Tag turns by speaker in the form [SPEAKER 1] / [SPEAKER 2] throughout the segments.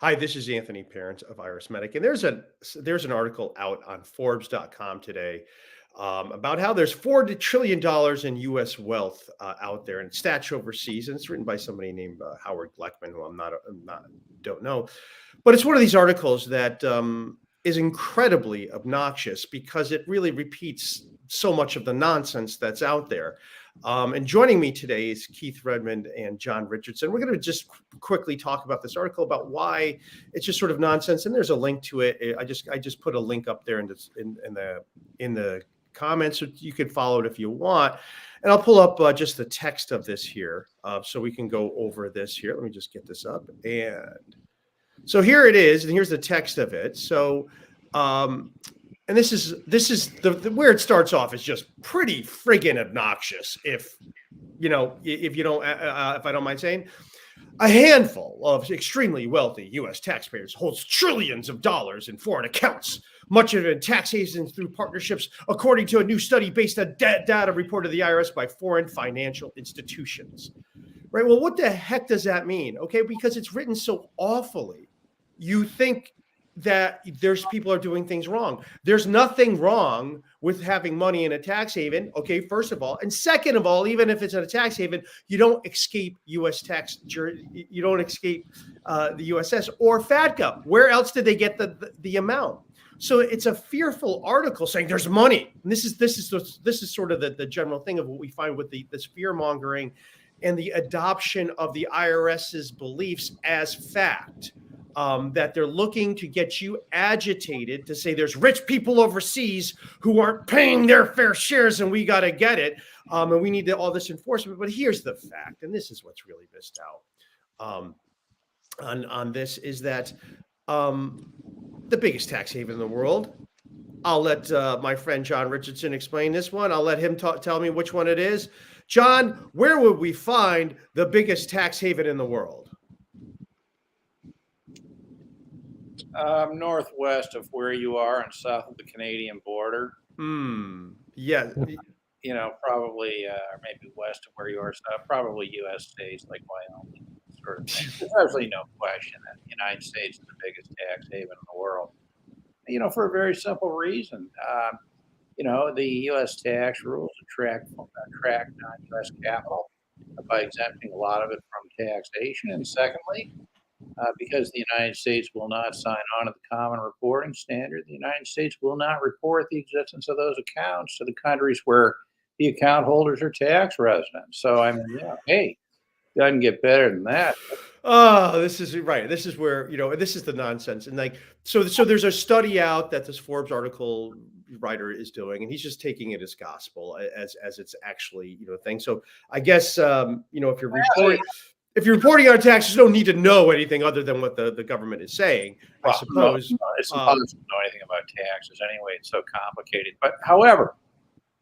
[SPEAKER 1] Hi, this is Anthony Parent of Iris Medic, and there's an article out on Forbes.com today about how there's $4 trillion in U.S. wealth out there, and it's stashed overseas, and it's written by somebody named Howard Gleckman, who I'm not don't know, but it's one of these articles that is incredibly obnoxious because it really repeats so much of the nonsense that's out there. And joining me today is Keith Redmond and John Richardson. We're going to just quickly talk about this article about why it's just sort of nonsense. And there's a link to it. I just put a link up there in the comments, so you can follow it if you want. And I'll pull up just the text of this here, so we can go over this here. Let me just get this up. And so here it is, and here's the text of it. So and this is the where it starts off is just pretty friggin' obnoxious. If you know, if you don't, if I don't mind saying, a handful of extremely wealthy U.S. taxpayers holds trillions of dollars in foreign accounts, much of it in tax havens through partnerships, according to a new study based on data reported to the IRS by foreign financial institutions. Right. Well, what the heck does that mean? Okay, because it's written so awfully, you think that there's people are doing things wrong. There's nothing wrong with having money in a tax haven. Okay, first of all, and second of all, even if it's in a tax haven, you don't escape U.S. tax. You don't escape the USS or FATCA. Where else did they get the amount? So it's a fearful article saying there's money. And this is sort of the general thing of what we find with this fear mongering and the adoption of the IRS's beliefs as fact. That they're looking to get you agitated to say there's rich people overseas who aren't paying their fair shares and we got to get it. And we need all this enforcement. But here's the fact, and this is what's really missed out on this, is that the biggest tax haven in the world, I'll let my friend John Richardson explain this one. I'll let him tell me which one it is. John, where would we find the biggest tax haven in the world?
[SPEAKER 2] Northwest of where you are and south of the Canadian border.
[SPEAKER 1] Yeah.
[SPEAKER 2] Probably, or maybe west of where you are, south, probably U.S. states like Wyoming, sort of thing. There's absolutely no question that the United States is the biggest tax haven in the world. For a very simple reason. The U.S. tax rules attract non-U.S. capital by exempting a lot of it from taxation. And secondly, because the United States will not sign on to the common reporting standard, the United States will not report the existence of those accounts to the countries where the account holders are tax residents. So, hey, doesn't get better than that.
[SPEAKER 1] Oh, this is right. This is where, this is the nonsense. And so there's a study out that this Forbes article writer is doing, and he's just taking it as gospel as it's actually, thing. So I guess, if you're reporting on taxes, you don't need to know anything other than what the government is saying, I suppose.
[SPEAKER 2] No, it's impossible to know anything about taxes anyway. It's so complicated. But however,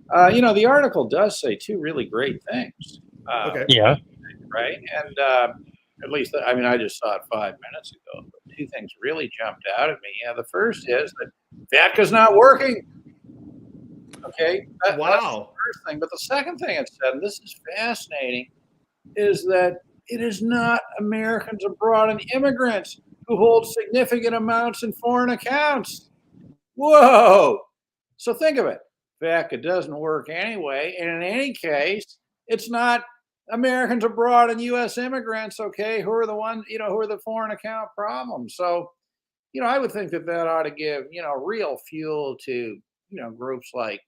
[SPEAKER 2] the article does say two really great things.
[SPEAKER 1] Okay.
[SPEAKER 3] Yeah.
[SPEAKER 2] Right. And at least, I just saw it 5 minutes ago. But two things really jumped out at me. The first is that FATCA's not working. Okay.
[SPEAKER 1] Wow.
[SPEAKER 2] That's the first thing. But the second thing it said, and this is fascinating, is that it is not Americans abroad and immigrants who hold significant amounts in foreign accounts. Whoa. So think of it. FATCA doesn't work anyway. And in any case, it's not Americans abroad and U.S. immigrants, okay, who are the ones, who are the foreign account problems. So, I would think that ought to give, real fuel to, groups like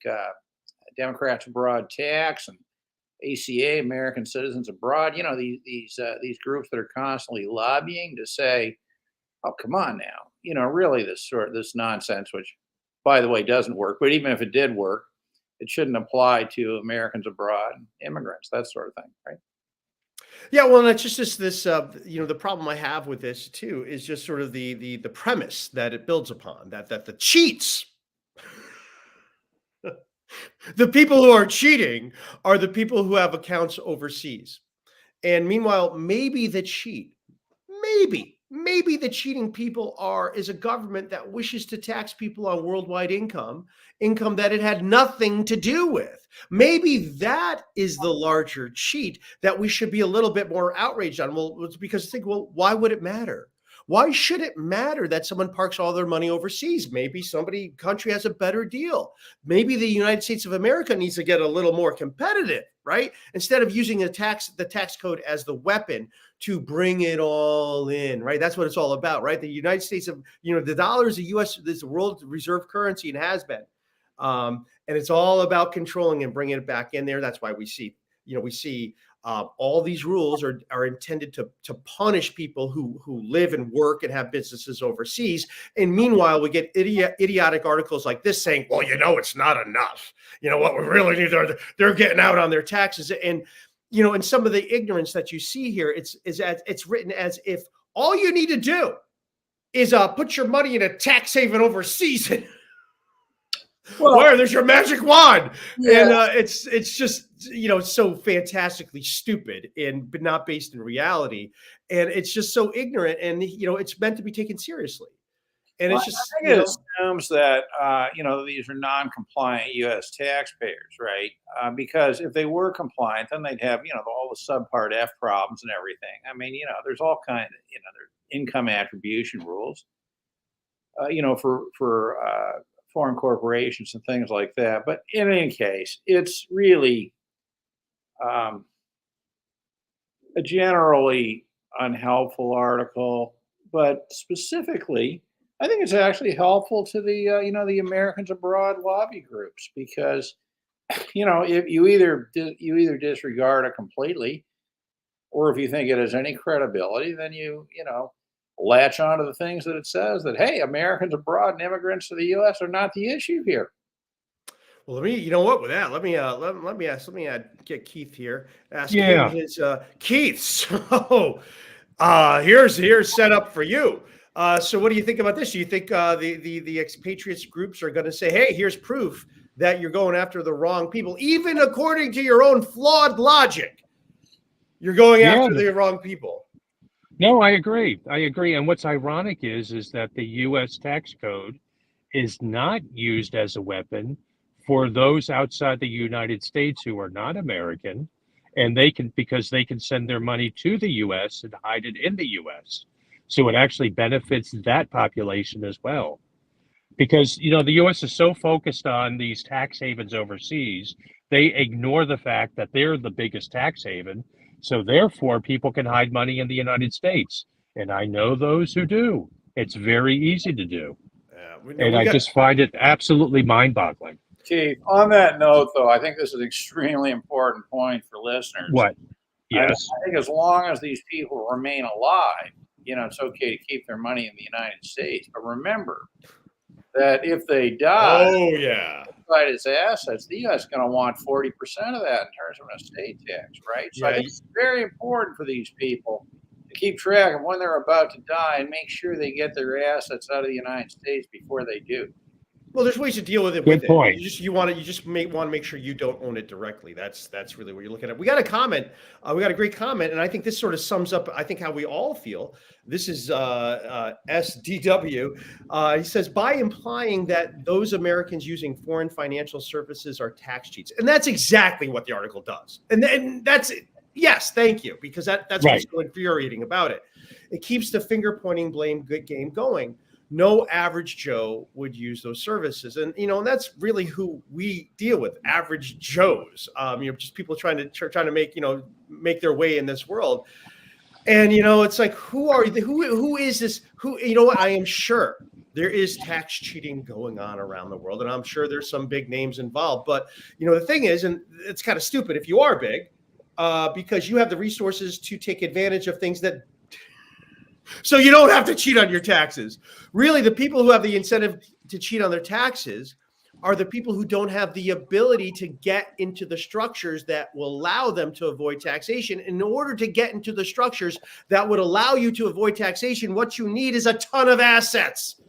[SPEAKER 2] Democrats Abroad Tax and ACA, American Citizens Abroad, these groups that are constantly lobbying to say, oh, come on now, really this nonsense, which, by the way, doesn't work. But even if it did work, it shouldn't apply to Americans abroad, immigrants, that sort of thing, right?
[SPEAKER 1] Yeah, well, and it's just this, the problem I have with this too is just sort of the premise that it builds upon, that the cheats. The people who are cheating are the people who have accounts overseas. And meanwhile, maybe the cheating people is a government that wishes to tax people on worldwide income that it had nothing to do with. Maybe that is the larger cheat that we should be a little bit more outraged on. Well, it's because why would it matter? Why should it matter that someone parks all their money overseas? Maybe country has a better deal. Maybe the United States of America needs to get a little more competitive, right? Instead of using the tax code as the weapon to bring it all in, right? That's what it's all about, right? The United States of, the dollar is a US, this world reserve currency and has been. And it's all about controlling and bringing it back in there. That's why we see, all these rules are intended to punish people who live and work and have businesses overseas. And meanwhile, we get idiotic articles like this saying, well, it's not enough. What we really need, they're getting out on their taxes. And, and some of the ignorance that you see here, it's written as if all you need to do is put your money in a tax haven overseas.
[SPEAKER 2] Well,
[SPEAKER 1] where there's your magic wand.
[SPEAKER 2] Yeah.
[SPEAKER 1] And it's just, so fantastically stupid but not based in reality. And it's just so ignorant, and it's meant to be taken seriously. And it's just,
[SPEAKER 2] I think it assumes that these are non-compliant U.S. taxpayers, right? Because if they were compliant, then they'd have all the subpart F problems and everything. I mean, there's all kinds of there's income attribution rules, for foreign corporations and things like that. But in any case, it's really a generally unhelpful article, but specifically, I think it's actually helpful to the the Americans abroad lobby groups, because if you either disregard it completely, or if you think it has any credibility, then you latch onto the things that it says, that hey, Americans abroad and immigrants to the U.S. are not the issue here.
[SPEAKER 1] Well, with that, let me get Keith here. Ask
[SPEAKER 3] Yeah.
[SPEAKER 1] him his Keith. So, here's set up for you. So, what do you think about this? Do you think the expatriates groups are going to say, "Hey, here's proof that you're going after the wrong people, even according to your own flawed logic? You're going after the wrong people."
[SPEAKER 3] No, I agree. And what's ironic is that the U.S. tax code is not used as a weapon for those outside the United States who are not American, and because they can send their money to the U.S. and hide it in the U.S. So it actually benefits that population as well. Because, the U.S. is so focused on these tax havens overseas, they ignore the fact that they're the biggest tax haven. So therefore, people can hide money in the United States. And I know those who do. It's very easy to do. And I just find it absolutely mind-boggling.
[SPEAKER 2] Keith, on that note, though, I think this is an extremely important point for listeners.
[SPEAKER 3] What? Yes.
[SPEAKER 2] I think as long as these people remain alive, it's okay to keep their money in the United States. But remember that if they die, outside its assets, the U.S. is going to want 40% of that in terms of an estate tax, right? So I think it's very important for these people to keep track of when they're about to die and make sure they get their assets out of the United States before they do.
[SPEAKER 1] Well, there's ways to deal with it.
[SPEAKER 3] Good point.
[SPEAKER 1] You want to make sure you don't own it directly. That's really what you're looking at. We got a comment. We got a great comment, and I think this sort of sums up, I think, how we all feel. This is SDW. He says, by implying that those Americans using foreign financial services are tax cheats, and that's exactly what the article does. And that's it. Yes, thank you, because that's what's so infuriating about it. It keeps the finger pointing blame good game going. No average Joe would use those services. And, and that's really who we deal with, average Joes, just people trying to make their way in this world. And, it's like, who is this? What? I am sure there is tax cheating going on around the world. And I'm sure there's some big names involved. But, the thing is, and it's kind of stupid if you are big, because you have the resources to take advantage of things so you don't have to cheat on your taxes. Really, the people who have the incentive to cheat on their taxes are the people who don't have the ability to get into the structures that will allow them to avoid taxation. In order to get into the structures that would allow you to avoid taxation, what you need is a ton of assets.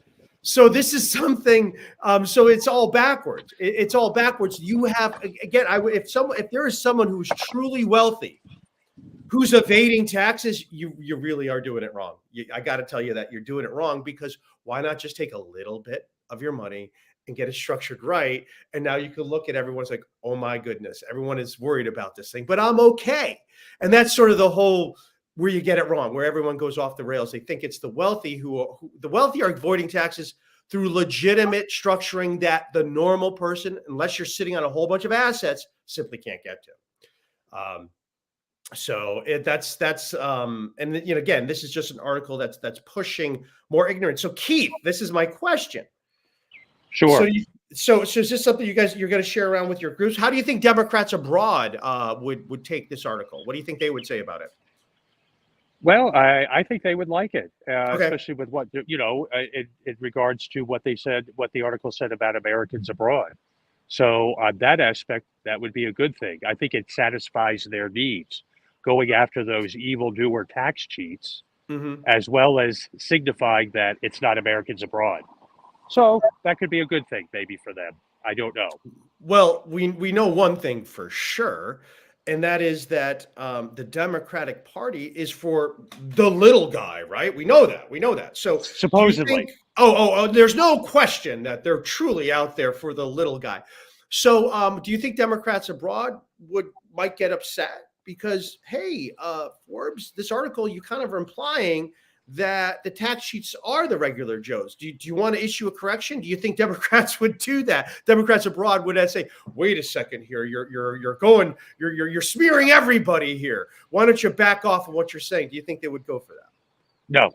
[SPEAKER 1] So this is something. So it's all backwards. It's all backwards. You have, again, if there is someone who's truly wealthy, who's evading taxes, you really are doing it wrong. I got to tell you that you're doing it wrong, because why not just take a little bit of your money and get it structured right? And now you can look at everyone's like, oh my goodness, everyone is worried about this thing, but I'm okay. And that's sort of the whole where you get it wrong, where everyone goes off the rails. They think it's the wealthy who the wealthy are avoiding taxes through legitimate structuring that the normal person, unless you're sitting on a whole bunch of assets, simply can't get to. And again, this is just an article that's pushing more ignorance. So Keith, this is my question.
[SPEAKER 3] Sure.
[SPEAKER 1] So is this something you're going to share around with your groups? How do you think Democrats abroad would take this article? What do you think they would say about it?
[SPEAKER 3] Well, I think they would like it,
[SPEAKER 1] Okay.
[SPEAKER 3] especially with what, in regards to what they said, what the article said about Americans abroad. So on that aspect, that would be a good thing. I think it satisfies their needs, going after those evildoer tax cheats, as well as signifying that it's not Americans abroad. So that could be a good thing maybe for them. I don't know.
[SPEAKER 1] Well, we know one thing for sure, and that is that the Democratic Party is for the little guy, right? We know that. We know that. So
[SPEAKER 3] Supposedly.
[SPEAKER 1] There's no question that they're truly out there for the little guy. So do you think Democrats abroad might get upset because, hey, Forbes, this article, you kind of are implying that the tax sheets are the regular Joes. Do you want to issue a correction? Do you think Democrats would do that? Democrats abroad would say, "Wait a second here, you're smearing everybody here. Why don't you back off of what you're saying?" Do you think they would go for that?
[SPEAKER 3] No,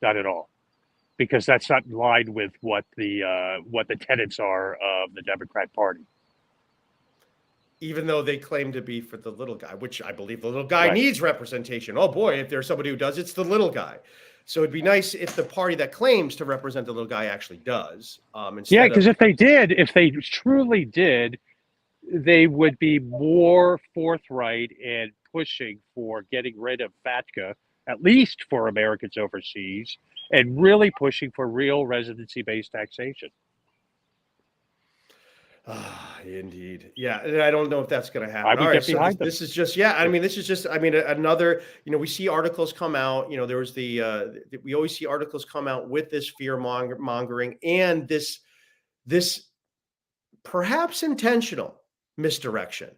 [SPEAKER 3] not at all, because that's not in line with what the tenets are of the Democrat Party.
[SPEAKER 1] Even though they claim to be for the little guy, which I believe the little guy
[SPEAKER 3] Right.
[SPEAKER 1] needs representation. Oh boy, if there's somebody who does, it's the little guy. So it'd be nice if the party that claims to represent the little guy actually does.
[SPEAKER 3] Yeah, because if they truly did, they would be more forthright in pushing for getting rid of FATCA, at least for Americans overseas, and really pushing for real residency-based taxation.
[SPEAKER 1] Indeed. Yeah. And I don't know if that's going to happen.
[SPEAKER 3] I would
[SPEAKER 1] All right.
[SPEAKER 3] get
[SPEAKER 1] So
[SPEAKER 3] behind
[SPEAKER 1] this is just, yeah. I mean, this is just, I mean, another, we see articles come out, there was we always see articles come out with this fear mongering and this perhaps intentional misdirection.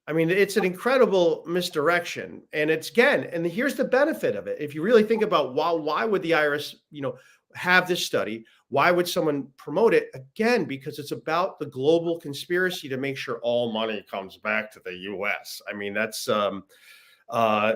[SPEAKER 1] I mean, it's an incredible misdirection. And and here's the benefit of it. If you really think about why would the IRS, have this study? Why would someone promote it? Again, because it's about the global conspiracy to make sure all money comes back to the U.S. I mean, that's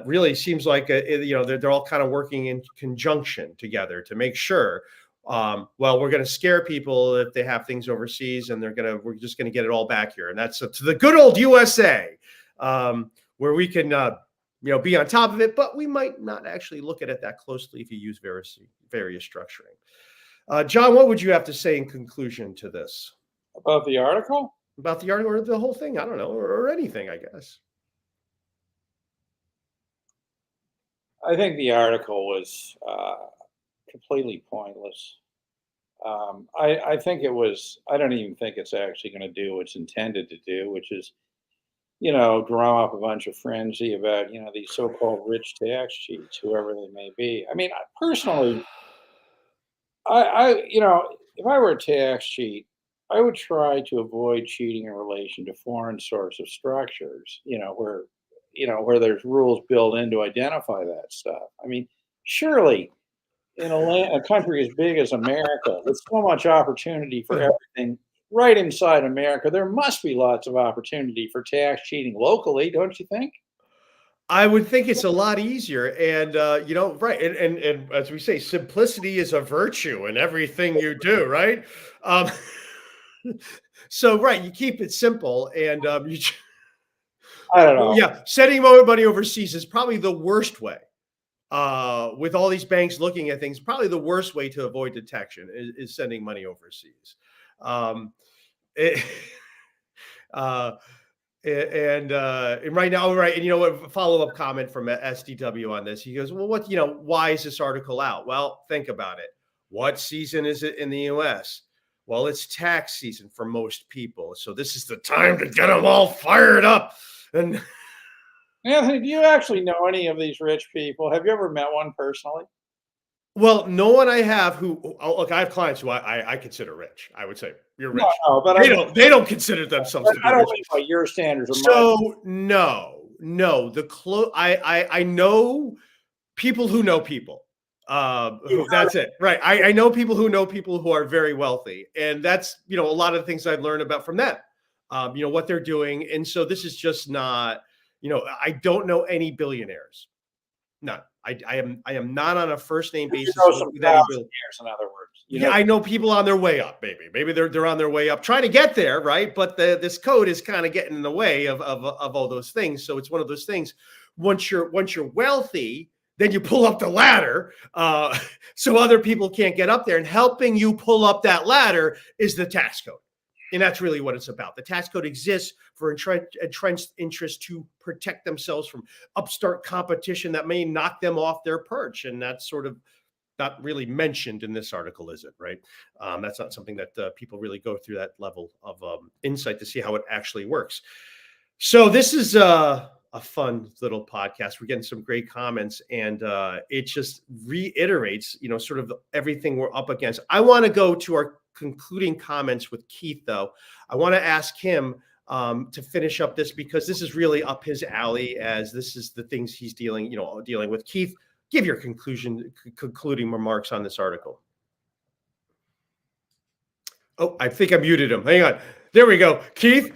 [SPEAKER 1] really seems like they're all kind of working in conjunction together to make sure. Well, we're going to scare people if they have things overseas, and we're just going to get it all back here, and that's to the good old USA, where we can be on top of it, but we might not actually look at it that closely if you use various structuring. John, what would you have to say in conclusion to this?
[SPEAKER 2] About the article?
[SPEAKER 1] About the article or the whole thing? I don't know, or anything, I guess.
[SPEAKER 2] I think the article was completely pointless. I think it was, I don't even think it's actually going to do what it's intended to do, which is, draw up a bunch of frenzy about, these so-called rich tax cheats, whoever they may be. I mean, personally, if I were a tax cheat, I would try to avoid cheating in relation to foreign source of structures, where there's rules built in to identify that stuff. I mean, surely in a country as big as America, with so much opportunity for everything right inside America, there must be lots of opportunity for tax cheating locally, don't you think?
[SPEAKER 1] I would think it's a lot easier, and right, and as we say, simplicity is a virtue in everything you do, right? So right, you keep it simple, and
[SPEAKER 2] I don't know.
[SPEAKER 1] yeah, sending money overseas is probably the worst way. With all these banks looking at things, probably the worst way to avoid detection is sending money overseas. It, and right now, right, and what? Follow up comment from SDW on this. He goes, "Well, why is this article out?" Well, think about it. What season is it in the U.S.? Well, it's tax season for most people, so this is the time to get them all fired up. And
[SPEAKER 2] Anthony, do you actually know any of these rich people? Have you ever met one personally?
[SPEAKER 1] well, no one I have look, I have clients who I consider rich. I would say you're rich.
[SPEAKER 2] No, but
[SPEAKER 1] They don't consider themselves to be
[SPEAKER 2] I don't
[SPEAKER 1] rich.
[SPEAKER 2] mean by your standards or mine.
[SPEAKER 1] So no, No, I know people who know people. That's it, right? I know people who are very wealthy, and that's a lot of the things I've learned about from them. What they're doing, and so this is just not. I don't know any billionaires. None. I am not on a first name basis
[SPEAKER 2] some
[SPEAKER 1] with any bill.
[SPEAKER 2] years, in other words.
[SPEAKER 1] Yeah, I know people on their way up. Maybe they're on their way up, trying to get there, right? But this code is kind of getting in the way of all those things. So it's one of those things. Once you're wealthy, then you pull up the ladder, so other people can't get up there. And helping you pull up that ladder is the tax code. And that's really what it's about. The tax code exists for entrenched interests to protect themselves from upstart competition that may knock them off their perch. And that's sort of not really mentioned in this article, is it? Right? That's not something that people really go through that level of insight to see how it actually works. So this is a fun little podcast. We're getting some great comments, and it just reiterates, sort of everything we're up against. I want to go to our concluding comments with Keith, though. I want to ask him to finish up this, because this is really up his alley, as this is the things he's dealing with. Keith, give your concluding remarks on this article. Oh, I think I muted him. Hang on. There we go. Keith.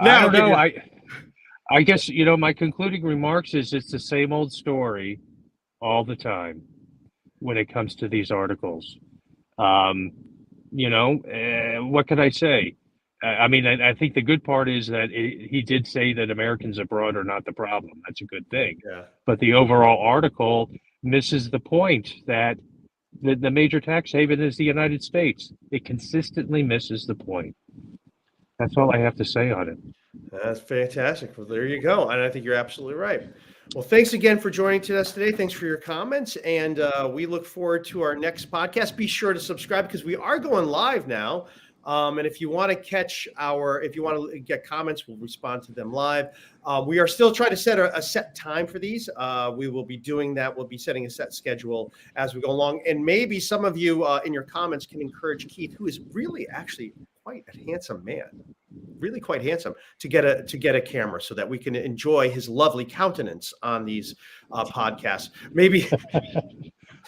[SPEAKER 3] I don't know. I guess, my concluding remarks is it's the same old story all the time when it comes to these articles. What can I say? I think the good part is that he did say that Americans abroad are not the problem. That's a good thing.
[SPEAKER 1] Yeah.
[SPEAKER 3] But the overall article misses the point that the major tax haven is the United States. It consistently misses the point. That's all I have to say on it.
[SPEAKER 1] That's fantastic. Well, there you go. And I think you're absolutely right. Well, thanks again for joining us today. Thanks for your comments. And we look forward to our next podcast. Be sure to subscribe, because we are going live now. And if you want to get comments, we'll respond to them live. We are still trying to set a set time for these. We will be doing that. We'll be setting a set schedule as we go along. And maybe some of you in your comments can encourage Keith, who is really actually quite a handsome man, really quite handsome, to get a camera so that we can enjoy his lovely countenance on these podcasts. Maybe.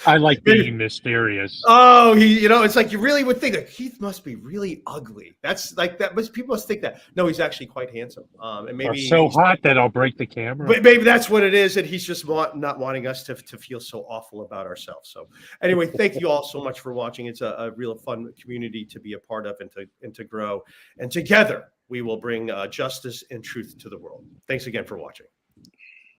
[SPEAKER 3] I like being mysterious.
[SPEAKER 1] Oh, it's like you really would think that Keith must be really ugly. That's like that. But people must think that. No, he's actually quite handsome. And maybe
[SPEAKER 3] so hot that I'll break the camera.
[SPEAKER 1] But maybe that's what it is, and he's just not wanting us to feel so awful about ourselves. So anyway, thank you all so much for watching. It's a real fun community to be a part of and to grow. And together we will bring justice and truth to the world. Thanks again for watching.